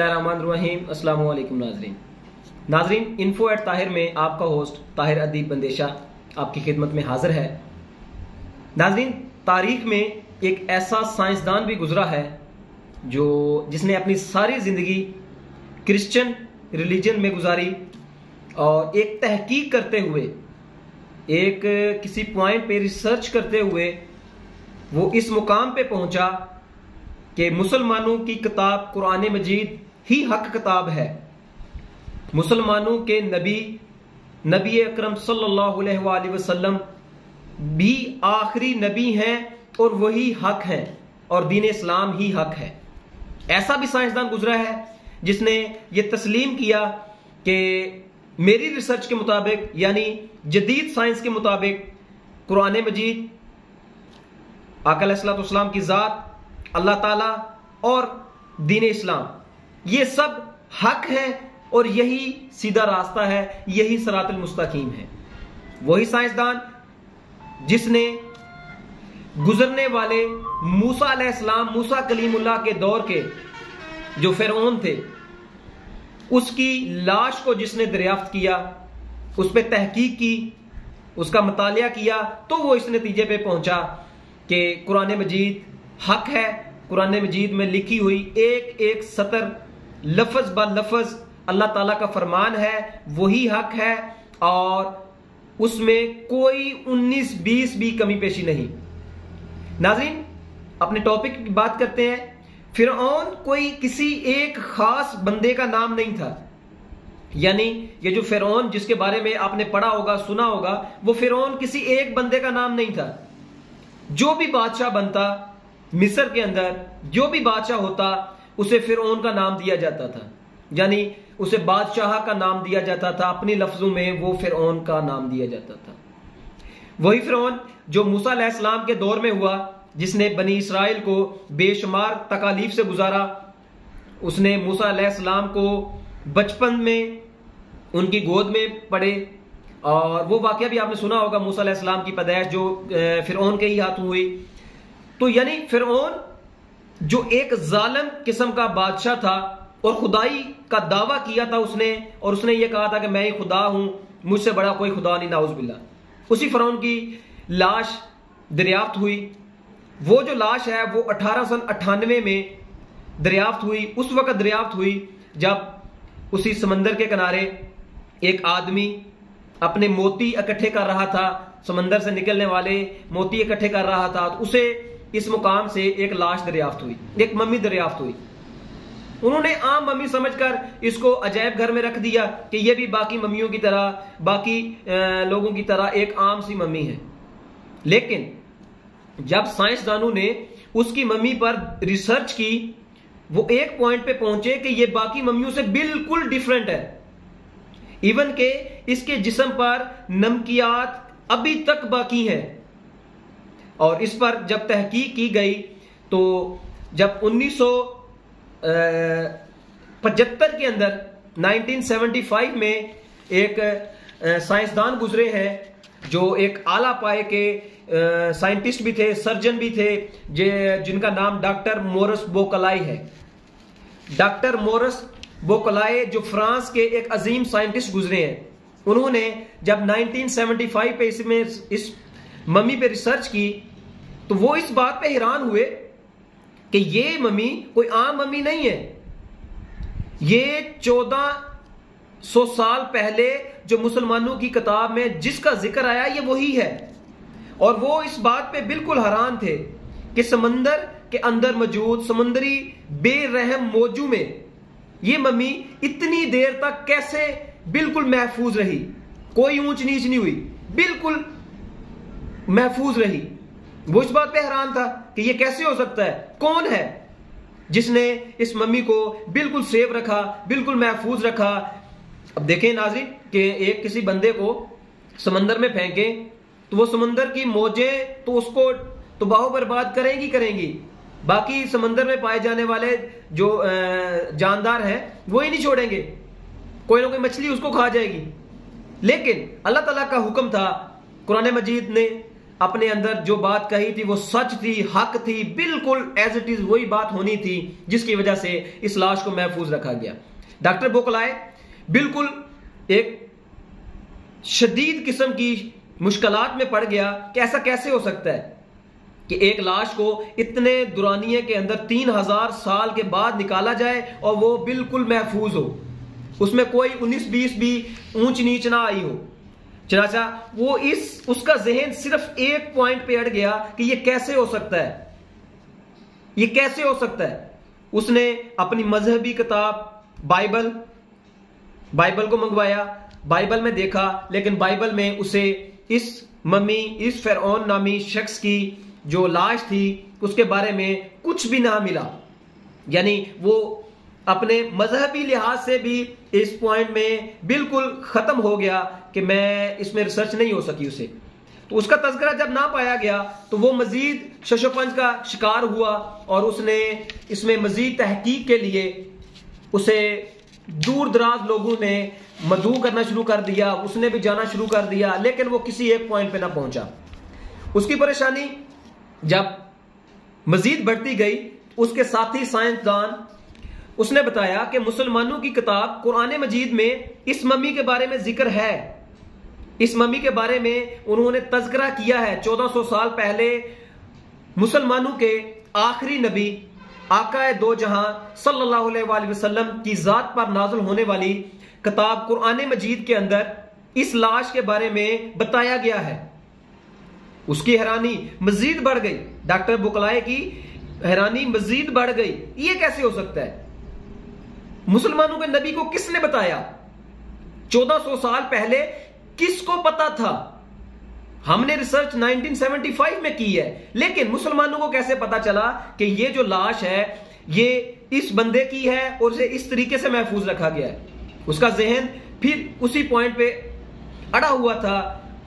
बिस्मिल्लाहिर्रहमानिर्रहीम। अस्सलाम वालेकुम नाजरीन, इन्फो एट ताहिर में आपका होस्ट ताहिर अदीब बंदेशा आपकी खिदमत में हाजिर है। नाजरीन, तारीख में एक ऐसा साइंसदान भी गुजरा है जिसने अपनी सारी ज़िंदगी क्रिश्चियन रिलीजन में गुजारी और एक तहकीक करते हुए, एक किसी पॉइंट पे रिसर्च करते हुए वो इस मुकाम पे पहुंचा कि मुसलमानों की किताब कुरान मजीद ही हक किताब है। मुसलमानों के नबी अकरम सल्लल्लाहु अलैहि वसल्लम भी आखिरी नबी हैं और वही हक हैं और दीन इस्लाम ही हक है। ऐसा भी साइंसदान गुजरा है जिसने ये तस्लीम किया कि मेरी रिसर्च के मुताबिक, यानी जदीद साइंस के मुताबिक, कुरान मजीद, आका अलैहिस्सलाम की ज़ात, अल्लाह ताला और दीन इस्लाम, ये सब हक है और यही सीधा रास्ता है, यही सिरातुल मुस्तकीम है। वही साइंसदान जिसने गुजरने वाले मूसा अलैहिस्सलाम, मूसा कलीमुल्लाह के दौर के जो फिरौन थे, उसकी लाश को जिसने दरियाफ्त किया, उस पर तहकीक की, उसका मुतालिया किया, तो वो इस नतीजे पे पहुंचा कि कुरान मजीद हक है। कुरान मजीद में लिखी हुई एक एक सतर, लफ्ज ब लफ्ज अल्लाह ताला का फरमान है, वही हक है और उसमें कोई 19-20 भी कमी पेशी नहीं। नाज़रीन, अपने टॉपिक की बात करते हैं। फिरौन कोई किसी एक खास बंदे का नाम नहीं था, यानी ये जो फिरौन जिसके बारे में आपने पढ़ा होगा, सुना होगा, वो फिरौन किसी एक बंदे का नाम नहीं था। जो भी बादशाह बनता मिस्र के अंदर, जो भी बादशाह होता, उसे फिरौन का नाम दिया जाता था, यानी उसे बादशाह का नाम दिया जाता था। अपनी लफ्जों में वो फिरौन का नाम दिया जाता था। वही फिरौन जो मूसा अलैहिस्सलाम के दौर में हुआ, जिसने बनी इसराइल को बेशुमार तकालीफ से गुजारा। उसने मूसा अलैहिस्सलाम को बचपन में उनकी गोद में पड़े और वो वाकया भी आपने सुना होगा, मूसा अलैहिस्सलाम की पैदाइश जो फिरौन के ही हाथों हुई। तो यानी फिरौन जो एक जालिम किस्म का बादशाह था और खुदाई का दावा किया था उसने, और उसने ये कहा था कि मैं ही खुदा हूं, मुझसे बड़ा कोई खुदा नहीं, नाउज़ बिल्लाह। उसी फिरौन की लाश दरियाफ्त हुई। वो जो लाश है वो 1898 में दरियाफ्त हुई। उस वक्त दरियाफ्त हुई जब उसी समंदर के किनारे एक आदमी अपने मोती इकट्ठे कर रहा था, समंदर से निकलने वाले मोती इकट्ठे कर रहा था। तो उसे इस मुकाम से एक लाश दरियाफ्त हुई, एक मम्मी दरियाफ्त हुई। उन्होंने आम मम्मी समझकर इसको अजायब घर में रख दिया कि यह भी बाकी मम्मियों की तरह, बाकी लोगों की तरह एक आम सी मम्मी है। लेकिन जब साइंसदानों ने उसकी मम्मी पर रिसर्च की, वो एक पॉइंट पे पहुंचे कि ये बाकी मम्मियों से बिल्कुल डिफरेंट है। इवन के इसके जिस्म पर नमकियात अभी तक बाकी है। और इस पर जब तहकीक की गई तो जब 1975 के अंदर 1975 में एक साइंसदान गुजरे हैं जो एक आला पाए के साइंटिस्ट भी थे, सर्जन भी थे, जिनका नाम डॉक्टर मोरिस बोकलाई है। डॉक्टर मोरिस बोकलाई जो फ्रांस के एक अजीम साइंटिस्ट गुजरे हैं, उन्होंने जब 1975 पे इस मम्मी पे रिसर्च की तो वो इस बात पे हैरान हुए कि ये मम्मी कोई आम मम्मी नहीं है। ये 1400 साल पहले जो मुसलमानों की किताब में जिसका जिक्र आया, ये वही है। और वो इस बात पे बिल्कुल हैरान थे कि समंदर के अंदर मौजूद समुंदरी बेरहम मौजू में ये मम्मी इतनी देर तक कैसे बिल्कुल महफूज रही, कोई ऊंच नीच नहीं हुई, बिल्कुल महफूज रही। वो इस बात पे हैरान था कि ये कैसे हो सकता है, कौन है जिसने इस मम्मी को बिल्कुल सेफ रखा, बिल्कुल महफूज रखा। अब देखें नाज़रीन कि एक किसी बंदे को समंदर में फेंकें तो वो समंदर की मौजें तो उसको तबाह बर्बाद करेंगी। बाकी समंदर में पाए जाने वाले जो जानदार हैं वो ही नहीं छोड़ेंगे, कोई ना कोई मछली उसको खा जाएगी। लेकिन अल्लाह ताला का हुक्म था, कुरान मजीद ने अपने अंदर जो बात कही थी वो सच थी, हक थी, बिल्कुल एज इट इज वही बात होनी थी, जिसकी वजह से इस लाश को महफूज रखा गया। डॉक्टर बोकलाए बिल्कुल एक शदीद किस्म की मुश्किलात में पड़ गया कि ऐसा कैसे हो सकता है कि एक लाश को इतने दुरानिये के अंदर 3000 साल के बाद निकाला जाए और वो बिल्कुल महफूज हो, उसमें कोई 19-20 भी ऊंच नीच ना आई हो। चनाचा वो उसका जहन सिर्फ एक पॉइंट पे अड़ गया कि ये कैसे हो सकता है, ये कैसे हो सकता है। उसने अपनी मजहबी किताब बाइबल को मंगवाया, बाइबल में देखा, लेकिन बाइबल में उसे इस मम्मी, इस फिरौन नामी शख्स की जो लाश थी उसके बारे में कुछ भी ना मिला। यानी वो अपने मजहबी लिहाज से भी इस पॉइंट में बिल्कुल खत्म हो गया कि मैं इसमें रिसर्च नहीं हो सकी उसे। तो उसका तज़किरा जब ना पाया गया तो वो मजीद शशोपंज का शिकार हुआ और उसने इसमें मजीद तहकीक के लिए उसे दूर दराज लोगों ने मदऊ करना शुरू कर दिया, उसने भी जाना शुरू कर दिया, लेकिन वो किसी एक पॉइंट पे ना पहुंचा। उसकी परेशानी जब मजीद बढ़ती गई, उसके साथी साइंसदान उसने बताया कि मुसलमानों की किताब कुरान मजीद में इस मम्मी के बारे में जिक्र है, इस मम्मी के बारे में उन्होंने तज़किरा किया है। 1400 साल पहले मुसलमानों के आखिरी नबी आका दो जहां सल्लल्लाहु अलैहि वसल्लम की जात पर नाज़िल होने वाली किताब कुरान मजीद के अंदर इस लाश के बारे में बताया गया है। उसकी हैरानी मजीद बढ़ गई, डॉक्टर बुकलाए की हैरानी मजीद बढ़ गई। ये कैसे हो सकता है? मुसलमानों के नबी को किसने बताया? 1400 साल पहले किसको पता था? हमने रिसर्च 1975 में की है, लेकिन मुसलमानों को कैसे पता चला कि ये जो लाश है ये इस बंदे की है और इसे इस तरीके से महफूज रखा गया है? उसका जहन फिर उसी पॉइंट पे अड़ा हुआ था,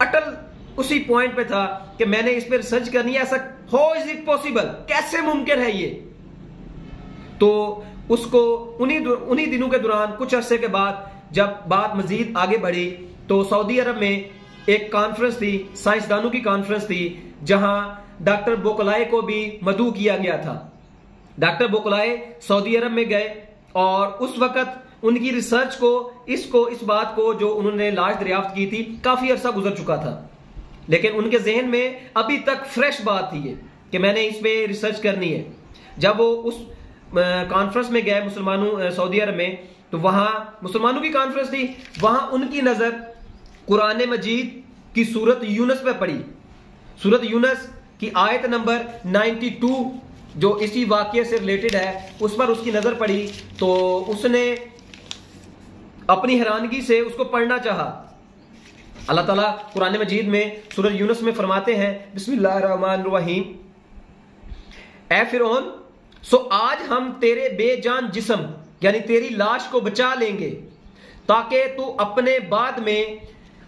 अटल उसी पॉइंट पे था कि मैंने इस पे रिसर्च करनी है। ऐसा हाउ इज इट पॉसिबल, कैसे मुमकिन है ये? तो उसको उन्हीं दिनों के दौरान कुछ अरसे के बाद जब बात मजीद आगे बढ़ी तो सऊदी अरब में एक कॉन्फ्रेंस थी, साइंसदानों की कॉन्फ्रेंस थी, जहां डॉक्टर बोकलाए को भी मदऊ किया गया था। डॉक्टर बोकलाए सऊदी अरब में गए और उस वक्त उनकी रिसर्च को इस बात को जो उन्होंने लाश दरियाफ्त की थी काफी अरसा गुजर चुका था, लेकिन उनके जहन में अभी तक फ्रेश बात थी ये कि मैंने इस पे रिसर्च करनी है। जब वो उस कॉन्फ्रेंस में गए मुसलमानों सऊदी अरब में, तो वहां मुसलमानों की कॉन्फ्रेंस थी, वहां उनकी नजर कुरान मजीद की सूरत यूनस पे पड़ी। सूरत यूनस की आयत नंबर 92 जो इसी वाकये से रिलेटेड है, उस पर उसकी नजर पड़ी तो उसने अपनी हैरानगी से उसको पढ़ना चाहा। अल्लाह ताला कुरान मजीद में सूरत यूनस में फरमाते हैं, बिस्मिल्लाहिर्रहमानिर्रहीम, ए फिरौन, सो आज हम तेरे बेजान जिस्म यानी तेरी लाश को बचा लेंगे ताकि तू अपने बाद में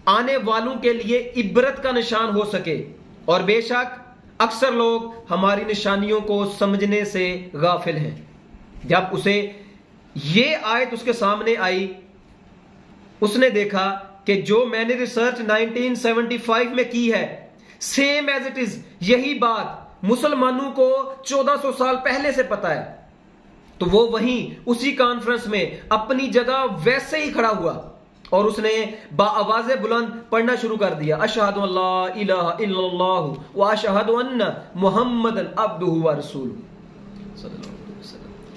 आने वालों के लिए इबरत का निशान हो सके, और बेशक अक्सर लोग हमारी निशानियों को समझने से गाफिल हैं। जब उसे ये आयत उसके सामने आई, उसने देखा कि जो मैंने रिसर्च 1975 में की है सेम एज इट इज यही बात मुसलमानों को 1400 साल पहले से पता है। तो वो वहीं उसी कॉन्फ्रेंस में अपनी जगह वैसे ही खड़ा हुआ और उसने बाआवाज़े बुलंद पढ़ना शुरू कर दिया, अशहदु अल्ला इलाहा इल्लल्लाहु व अशहदु अन्ना मुहम्मदन अब्दुहु व रसूलुहु।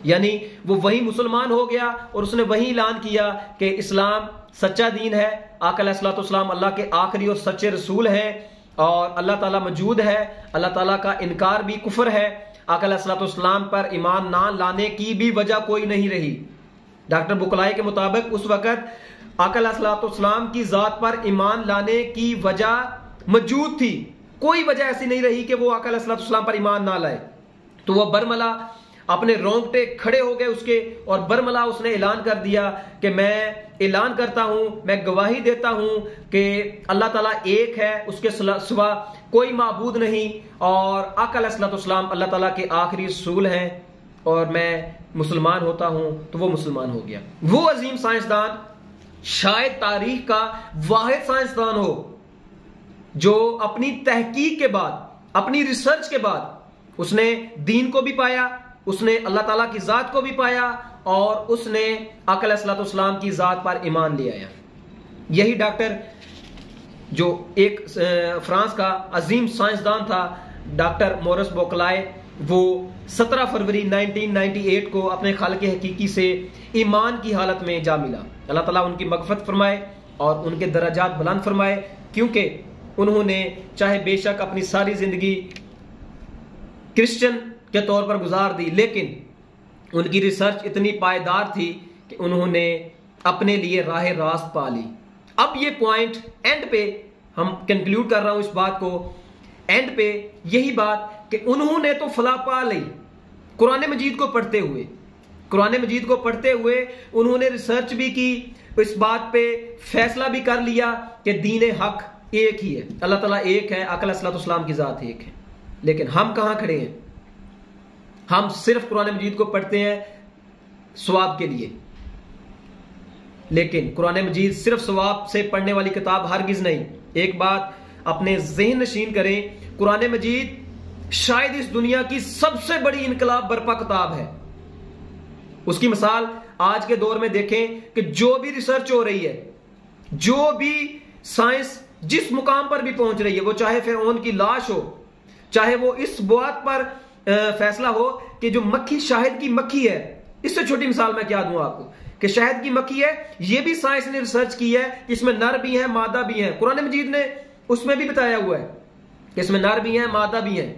यानी वो वही मुसलमान हो गया और उसने वही ऐलान किया कि इस्लाम सच्चा दीन है, आका अलैहिस्सलाम अल्लाह के आखिरी और सच्चे रसूल हैं और अल्लाह ताला मौजूद है, अल्लाह ताला का इनकार भी कुफर है, आका अलैहिस्सलाम पर ईमान ना लाने की भी वजह कोई नहीं रही। डॉक्टर बुकलाई के मुताबिक उस वक्त आका अलैहिस्सलाम की जात पर ईमान लाने की वजह मौजूद थी, कोई वजह ऐसी नहीं रही कि वो आका अलैहिस्सलाम पर ईमान ना लाए। तो वह बरमला अपने रोंगटे खड़े हो गए उसके, और बरमला उसने ऐलान कर दिया कि मैं ऐलान करता हूं, मैं गवाही देता हूं कि अल्लाह ताला एक है, उसके सिवा कोई माबूद नहीं, और आका अलैहिस्सलाम अल्लाह ताला के आखिरी रसूल हैं, और मैं मुसलमान होता हूं। तो वो मुसलमान हो गया। वो अजीम साइंसदान शायद तारीख का वाहिद साइंसदान हो जो अपनी तहकीक के बाद, अपनी रिसर्च के बाद उसने दीन को भी पाया, उसने अल्लाह ताला की जात को भी पाया और उसने आका अलैहिस्सलाम की जात पर ईमान ले आया। यही डॉक्टर जो एक फ्रांस का अजीम साइंसदान था, डॉक्टर मोरिस बुकाय, वो 17 फरवरी 1998 को अपने खालिक हकीकी से ईमान की हालत में जा मिला। अल्लाह ताला उनकी मगफरत फरमाए और उनके दर्जात बुलंद फरमाए, क्योंकि उन्होंने चाहे बेशक अपनी सारी जिंदगी क्रिश्चियन के तौर पर गुजार दी, लेकिन उनकी रिसर्च इतनी पायदार थी कि उन्होंने अपने लिए राह रास्त पा ली। अब ये पॉइंट एंड पे हम कंक्लूड कर रहा हूं इस बात को, एंड पे यही बात कि उन्होंने तो फलाह पा ली कुरान मजीद को पढ़ते हुए। कुरान मजीद को पढ़ते हुए उन्होंने रिसर्च भी की, इस बात पे फैसला भी कर लिया कि दीन हक एक ही है, अल्लाह ताला एक है, आका अलैहिस्सलाम की जात एक है। लेकिन हम कहां खड़े हैं? हम सिर्फ कुरान मजीद को पढ़ते हैं सवाब के लिए, लेकिन कुरान मजीद सिर्फ सवाब से पढ़ने वाली किताब हरगिज नहीं। एक बात अपने ज़हन नशीन करें, कुरान मजीद शायद इस दुनिया की सबसे बड़ी इनकलाब बर्पा किताब है। उसकी मिसाल आज के दौर में देखें कि जो भी रिसर्च हो रही है, जो भी साइंस जिस मुकाम पर भी पहुंच रही है, वो चाहे फिरौन की लाश हो, चाहे वो इस बात पर फैसला हो कि जो मक्खी शहद की मक्खी है, इससे छोटी मिसाल मैं क्या दूं आपको कि शहद की मक्खी है, ये भी साइंस ने रिसर्च की है कि इसमें नर भी है मादा भी है। कुरान मजीद ने उसमें भी बताया हुआ है कि इसमें नर भी है मादा भी है।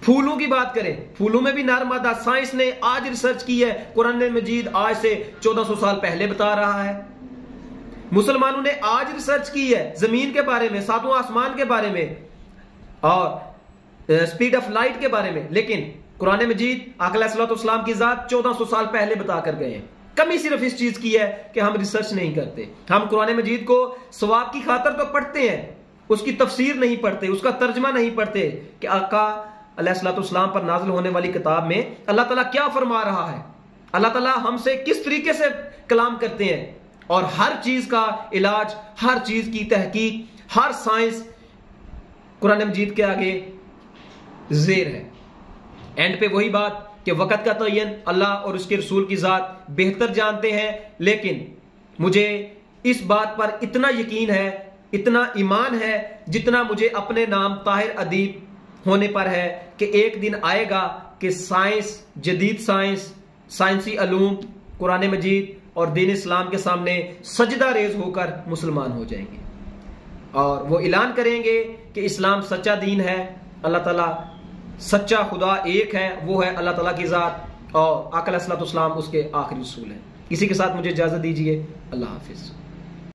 फूलों की बात करें, फूलों में भी नर मादा साइंस ने आज रिसर्च की है, कुरान मजीद आज से 1400 साल पहले बता रहा है। मुसलमानों ने आज रिसर्च की है जमीन के बारे में, सातवां आसमान के बारे में और स्पीड ऑफ लाइट के बारे में, लेकिन कुरान मजीद आका अलैहिस्सलाम की जात 1400 साल पहले बता कर गए हैं। कमी सिर्फ इस चीज की है कि हम रिसर्च नहीं करते। हम कुरान मजीद को सवाब की खातर तो पढ़ते हैं, उसकी तफसीर नहीं पढ़ते, उसका तर्जमा नहीं पढ़ते कि आका अलैहिस्सलाम पर नाज़िल होने वाली किताब में अल्लाह ताला क्या फरमा रहा है, अल्लाह ताला हमसे किस तरीके से कलाम करते हैं। और हर चीज का इलाज, हर चीज की तहकीक, हर साइंस कुरान मजीद के आगे ज़ेर है। एंड पे वही बात कि वक़्त का तयन अल्लाह और उसके रसूल की जात बेहतर जानते हैं, लेकिन मुझे इस बात पर इतना यकीन है, इतना ईमान है, जितना मुझे अपने नाम ताहिर अदीब होने पर है कि एक दिन आएगा कि साइंस, जदीद साइंस, साइंसी अलूम, कुरान मजीद और दीन इस्लाम के सामने सजदा रेज होकर मुसलमान हो जाएंगे और वो ऐलान करेंगे कि इस्लाम सच्चा दीन है, अल्लाह ताला सच्चा खुदा एक है, वो है अल्लाह ताला की जात और आका अलैहिस्सलाम उसके आखिरी रसूल है। इसी के साथ मुझे इजाजत दीजिए। अल्लाह हाफिज।